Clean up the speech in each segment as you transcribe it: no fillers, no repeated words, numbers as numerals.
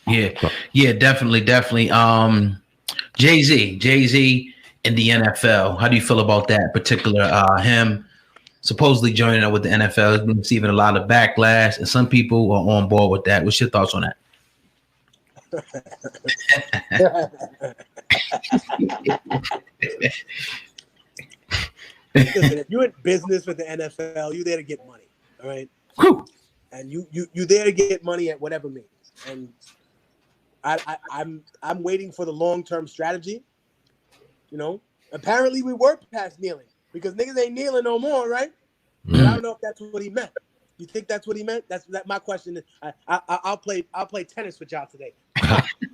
Yeah, definitely. Jay-Z in the NFL. How do you feel about that particular him supposedly joining up with the NFL? Has been receiving a lot of backlash, and some people are on board with that. What's your thoughts on that? Listen, if you're in business with the NFL, you're there to get money, all right? Whew. And you there to get money at whatever means. And I'm waiting for the long-term strategy. You know, apparently we were past kneeling because niggas ain't kneeling no more, right? But I don't know if that's what he meant. You think that's what he meant? That's my question. I'll play tennis with y'all today.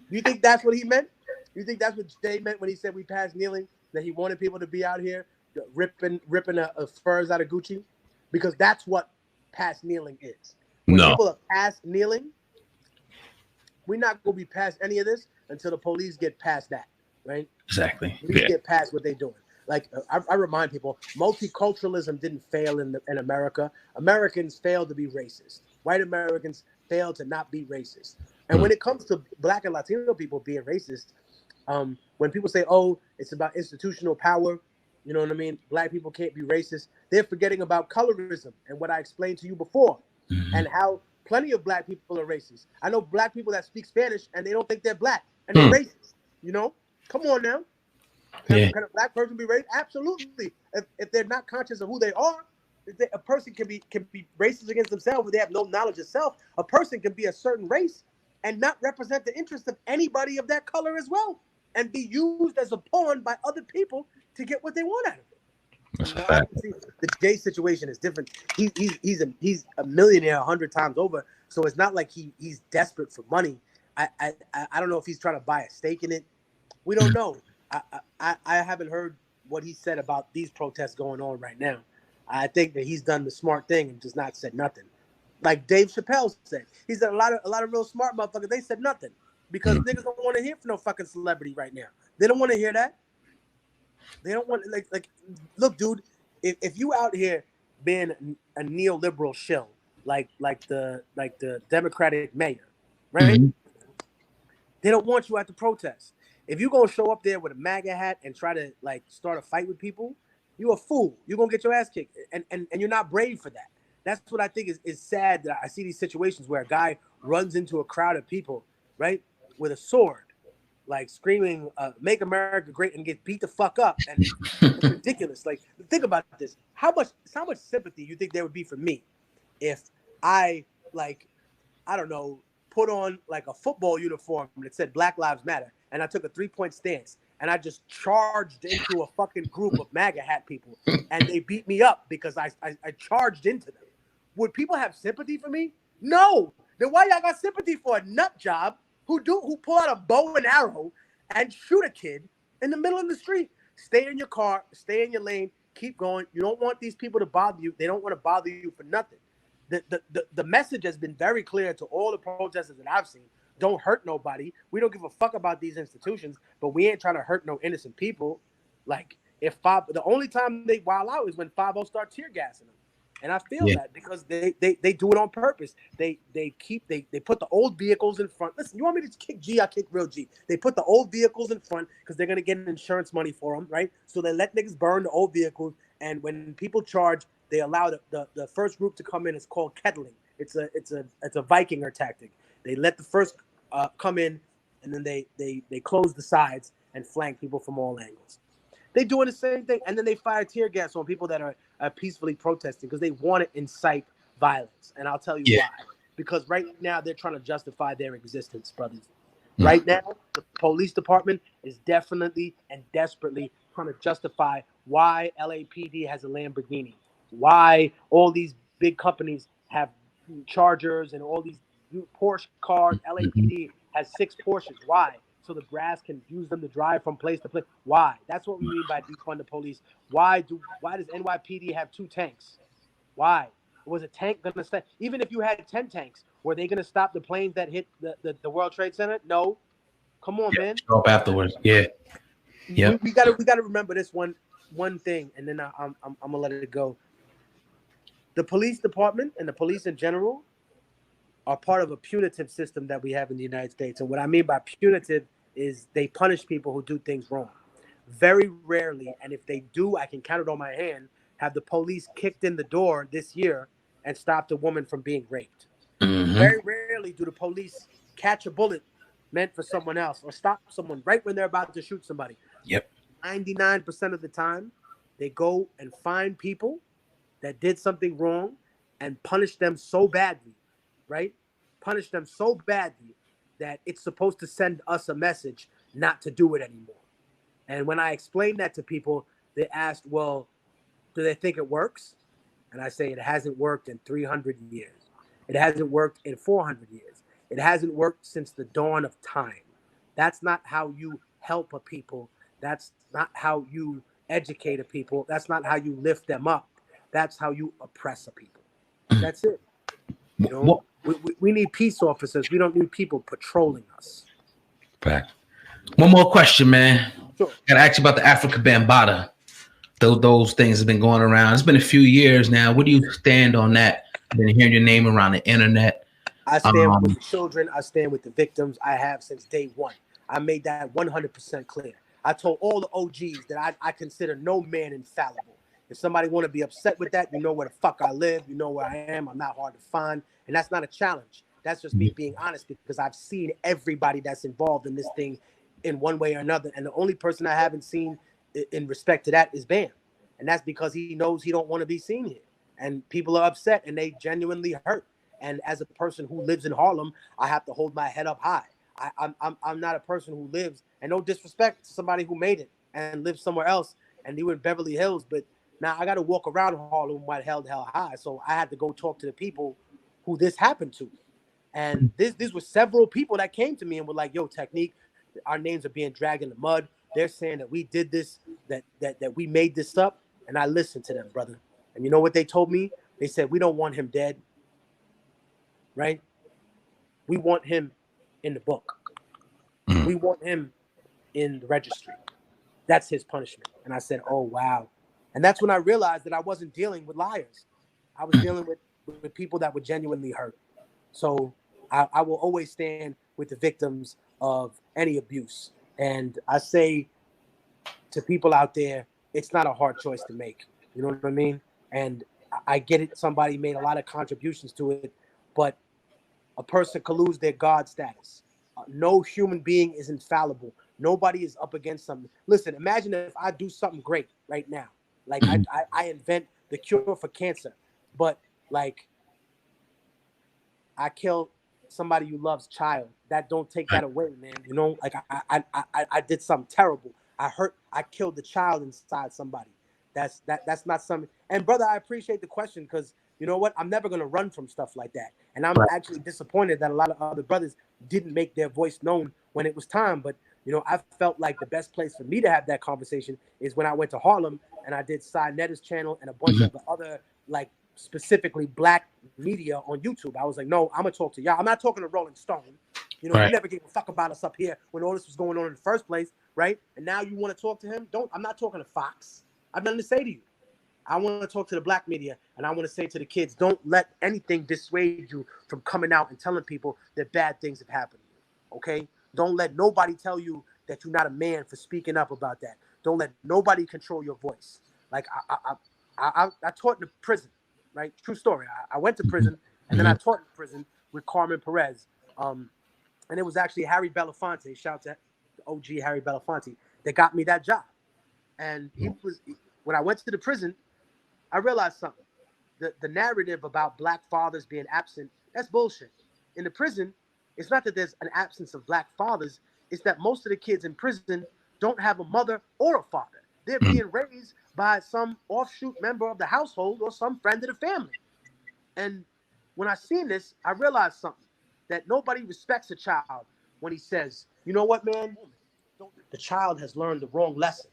You think that's what he meant? You think that's what Jay meant when he said we passed kneeling? That he wanted people to be out here ripping a furs out of Gucci? Because that's what past kneeling is. When people are past kneeling, we're not going to be past any of this until the police get past that, right? Exactly. We get past what they're doing. Like I remind people, multiculturalism didn't fail in America. Americans failed to be racist. White Americans failed to not be racist. And when it comes to Black and Latino people being racist, when people say, "Oh, it's about institutional power," you know what I mean? Black people can't be racist. They're forgetting about colorism and what I explained to you before, and how plenty of Black people are racist. I know Black people that speak Spanish and they don't think they're Black and they're racist. You know, come on now. Can a Black person be racist? Absolutely. If they're not conscious of who they are, a person can be racist against themselves if they have no knowledge of self. A person can be a certain race and not represent the interest of anybody of that color as well, and be used as a pawn by other people to get what they want out of it. That's a fact. The Jay situation is different. He's a millionaire 100 times over, so it's not like he's desperate for money. I don't know if he's trying to buy a stake in it. We don't know. I haven't heard what he said about these protests going on right now. I think that he's done the smart thing and just not said nothing. Like Dave Chappelle said, he said a lot of real smart motherfuckers. They said nothing because niggas don't want to hear from no fucking celebrity right now. They don't want to hear that. They don't want like. Look, dude, if you out here being a neoliberal shill like the Democratic mayor, right? They don't want you at the protest. If you're gonna show up there with a MAGA hat and try to like start a fight with people, you're a fool. You're gonna get your ass kicked, and you're not brave for that. That's what I think is sad, that I see these situations where a guy runs into a crowd of people, right, with a sword, like screaming, "Make America Great," and gets beat the fuck up, and it's ridiculous. Like, think about this: how much sympathy you think there would be for me if I don't know, put on like a football uniform that said Black Lives Matter, and I took a 3-point stance, and I just charged into a fucking group of MAGA hat people, and they beat me up because I charged into them. Would people have sympathy for me? No. Then why y'all got sympathy for a nut job who pull out a bow and arrow and shoot a kid in the middle of the street? Stay in your car, stay in your lane, keep going. You don't want these people to bother you. They don't want to bother you for nothing. The message has been very clear to all the protesters that I've seen. Don't hurt nobody. We don't give a fuck about these institutions, but we ain't trying to hurt no innocent people. Like, the only time they wild out is when 5-0 start tear gassing them. And I feel that because they do it on purpose. They put the old vehicles in front. Listen, you want me to kick G? I kick real G. They put the old vehicles in front because they're gonna get insurance money for them, right? So they let niggas burn the old vehicles, and when people charge, they allow the first group to come in. It's called kettling. It's a Vikinger tactic. They let the first come in, and then they close the sides and flank people from all angles. They doing the same thing, and then they fire tear gas on people that are peacefully protesting because they want to incite violence. And I'll tell you why. Because right now they're trying to justify their existence, brothers. Right now, the police department is definitely and desperately trying to justify why LAPD has a Lamborghini, why all these big companies have Chargers and all these Porsche cars. LAPD has 6 Porsches. Why? So the brass can use them to drive from place to place. Why? That's what we mean by defund the police. Why does NYPD have 2 tanks? Why? Was a tank going to stop? Even if you had 10 tanks, were they going to stop the planes that hit the World Trade Center? No. Come on, man. Stop afterwards. Yeah. Yeah. We gotta remember this one thing, and then I'm gonna let it go. The police department and the police in general are part of a punitive system that we have in the United States. And what I mean by punitive is they punish people who do things wrong. Very rarely, and if they do, I can count it on my hand, have the police kicked in the door this year and stopped a woman from being raped. Very rarely do the police catch a bullet meant for someone else or stop someone right when they're about to shoot somebody. Yep. 99% of the time, they go and find people that did something wrong and punish them so badly, right? Punish them so badly that it's supposed to send us a message not to do it anymore. And when I explain that to people, they asked, well, do they think it works? And I say it hasn't worked in 300 years. It hasn't worked in 400 years. It hasn't worked since the dawn of time. That's not how you help a people. That's not how you educate a people. That's not how you lift them up. That's how you oppress a people. That's it. You know, we need peace officers. We don't need people patrolling us. Fact. One more question, man. Sure. Gotta ask you about the Africa Bambaataa. Those things have been going around. It's been a few years now. Where do you stand on that? I've been hearing your name around the internet. I stand with the children. I stand with the victims. I have since day one. I made that 100% clear. I told all the OGs that I consider no man infallible. If somebody want to be upset with that, you know where the fuck I live. You know where I am. I'm not hard to find. And that's not a challenge. That's just me being honest because I've seen everybody that's involved in this thing in one way or another. And the only person I haven't seen in respect to that is Bam. And that's because he knows he don't want to be seen here. And people are upset and they genuinely hurt. And as a person who lives in Harlem, I have to hold my head up high. I'm not a person who lives, and no disrespect to somebody who made it and lives somewhere else and you in Beverly Hills, but now I got to walk around Harlem with my head held high. So I had to go talk to the people who this happened to. And these were several people that came to me and were like, yo, Technique, our names are being dragged in the mud. They're saying that we did this, that we made this up. And I listened to them, brother. And you know what they told me? They said, we don't want him dead, right? We want him in the book. We want him in the registry. That's his punishment. And I said, oh, wow. And that's when I realized that I wasn't dealing with liars. I was dealing with people that were genuinely hurt. So I will always stand with the victims of any abuse. And I say to people out there, it's not a hard choice to make. You know what I mean? And I get it. Somebody made a lot of contributions to it, but a person could lose their God status. No human being is infallible. Nobody is up against something. Listen, imagine if I do something great right now. Like I invent the cure for cancer, but like I kill somebody you love's child. That don't take that away, man. You know, like I did something terrible. I killed the child inside somebody. That's not something. And brother, I appreciate the question because you know what? I'm never gonna run from stuff like that. And I'm actually disappointed that a lot of other brothers didn't make their voice known when it was time. But you know, I felt like the best place for me to have that conversation is when I went to Harlem and I did Cy Netta's channel and a bunch of the other like specifically black media on YouTube. I was like, no, I'm gonna talk to y'all. I'm not talking to Rolling Stone. You know, you never gave a fuck about us up here when all this was going on in the first place, right? And now you want to talk to him? I'm not talking to Fox. I've nothing to say to you. I want to talk to the black media, and I want to say to the kids, don't let anything dissuade you from coming out and telling people that bad things have happened to you, okay? Don't let nobody tell you that you're not a man for speaking up about that. Don't let nobody control your voice. Like, I taught in the prison, right? True story. I went to prison, and then I taught in prison with Carmen Perez. And it was actually Harry Belafonte, shout out to OG Harry Belafonte, that got me that job. And when I went to the prison, I realized something. The narrative about black fathers being absent, that's bullshit. In the prison, it's not that there's an absence of black fathers. It's that most of the kids in prison don't have a mother or a father. They're being raised by some offshoot member of the household or some friend of the family. And when I seen this, I realized something, that nobody respects a child when he says, you know what, man? The child has learned the wrong lesson.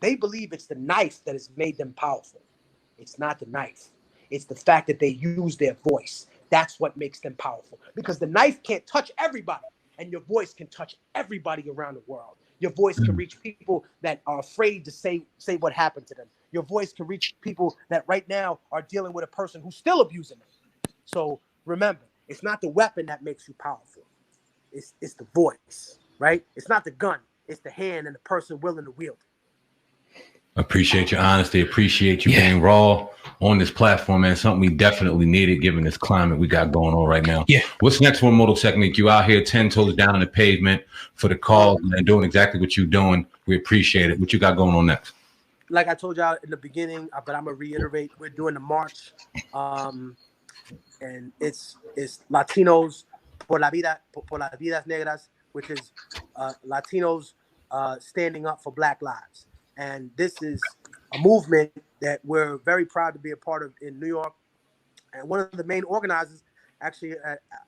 They believe it's the knife that has made them powerful. It's not the knife. It's the fact that they use their voice. That's what makes them powerful. Because the knife can't touch everybody, and your voice can touch everybody around the world. Your voice can reach people that are afraid to say what happened to them. Your voice can reach people that right now are dealing with a person who's still abusing them. So remember, It's not the weapon that makes you powerful. It's the voice, right? It's not the gun. It's the hand and the person willing to wield it. Appreciate your honesty. Appreciate you being raw on this platform, man. Something we definitely needed given this climate we got going on right now. Yeah. What's next for Immortal Technique? You out here 10 toes down on the pavement for the cause and doing exactly what you're doing. We appreciate it. What you got going on next? Like I told y'all in the beginning, but I'm gonna reiterate, we're doing the march. And it's Latinos por las vidas negras, which is Latinos standing up for Black lives. And this is a movement that we're very proud to be a part of in New York. And one of the main organizers, actually,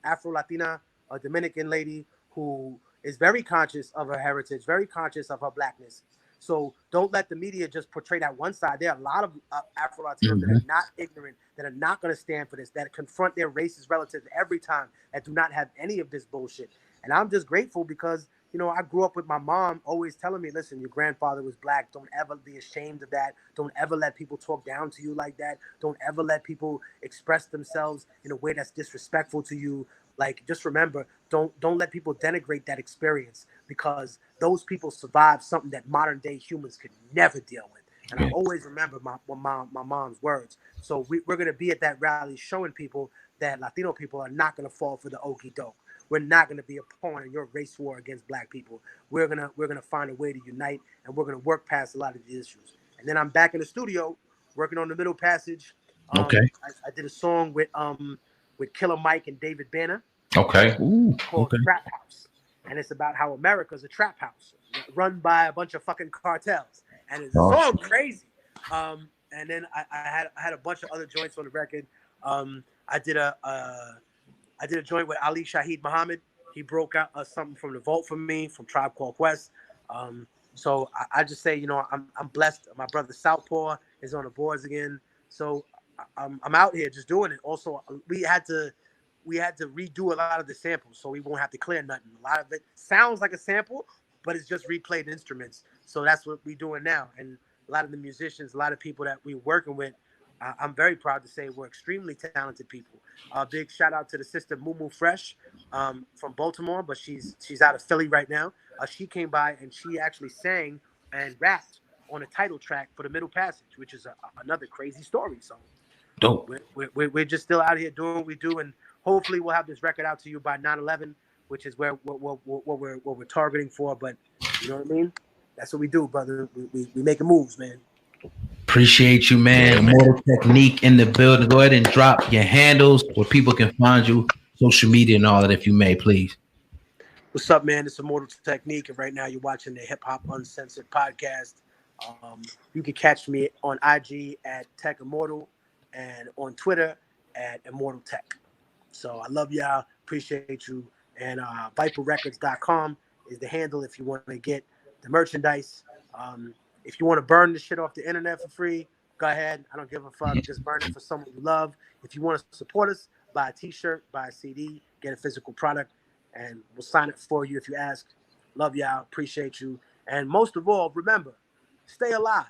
Afro-Latina, a Dominican lady who is very conscious of her heritage, very conscious of her Blackness. So don't let the media just portray that one side. There are a lot of Afro-Latinos that are not ignorant, that are not going to stand for this, that confront their racist relatives every time, that do not have any of this bullshit. And I'm just grateful because, you know, I grew up with my mom always telling me, listen, your grandfather was Black. Don't ever be ashamed of that. Don't ever let people talk down to you like that. Don't ever let people express themselves in a way that's disrespectful to you. Like, just remember, don't let people denigrate that experience, because those people survived something that modern day humans could never deal with. And I always remember my mom's words. So we're going to be at that rally showing people that Latino people are not going to fall for the okie doke. We're not going to be a pawn in your race war against Black people. We're gonna find a way to unite, and we're going to work past a lot of the issues. And then I'm back in the studio working on the Middle Passage. I did a song with Killer Mike and David Banner. Called Trap House. And it's about how America's a trap house run by a bunch of fucking cartels. And it's so crazy. And then I had a bunch of other joints on the record. I did a joint with Ali Shaheed Muhammad. He broke out something from the vault for me from Tribe Called Quest. So I just say, you know, I'm blessed. My brother Southpaw is on the boards again. So I'm out here just doing it. Also, we had to redo a lot of the samples, so we won't have to clear nothing. A lot of it sounds like a sample, but it's just replayed instruments. So that's what we're doing now. And a lot of the musicians, a lot of people that we're working with, I'm very proud to say we're extremely talented people. Big shout out to the sister Moo Fresh from Baltimore, but she's out of Philly right now. She came by and she actually sang and rapped on a title track for the Middle Passage, which is another crazy story. So dope. We're just still out here doing what we do, and hopefully we'll have this record out to you by 9/11, which is what we're targeting for. But you know what I mean? That's what we do, brother. We making moves, man. Appreciate you, man. Immortal Technique in the building. Go ahead and drop your handles where people can find you, social media and all that, if you may, please. What's up, man? It's Immortal Technique, and right now you're watching the Hip Hop Uncensored podcast. You can catch me on IG at Tech Immortal and on Twitter at Immortal Tech. So I love y'all. Appreciate you. And ViperRecords.com is the handle if you want to get the merchandise. If you want to burn the shit off the internet for free, go ahead. I don't give a fuck. Just burn it for someone you love. If you want to support us, buy a t-shirt, buy a CD, get a physical product, and we'll sign it for you if you ask. Love y'all. Appreciate you. And most of all, remember, stay alive.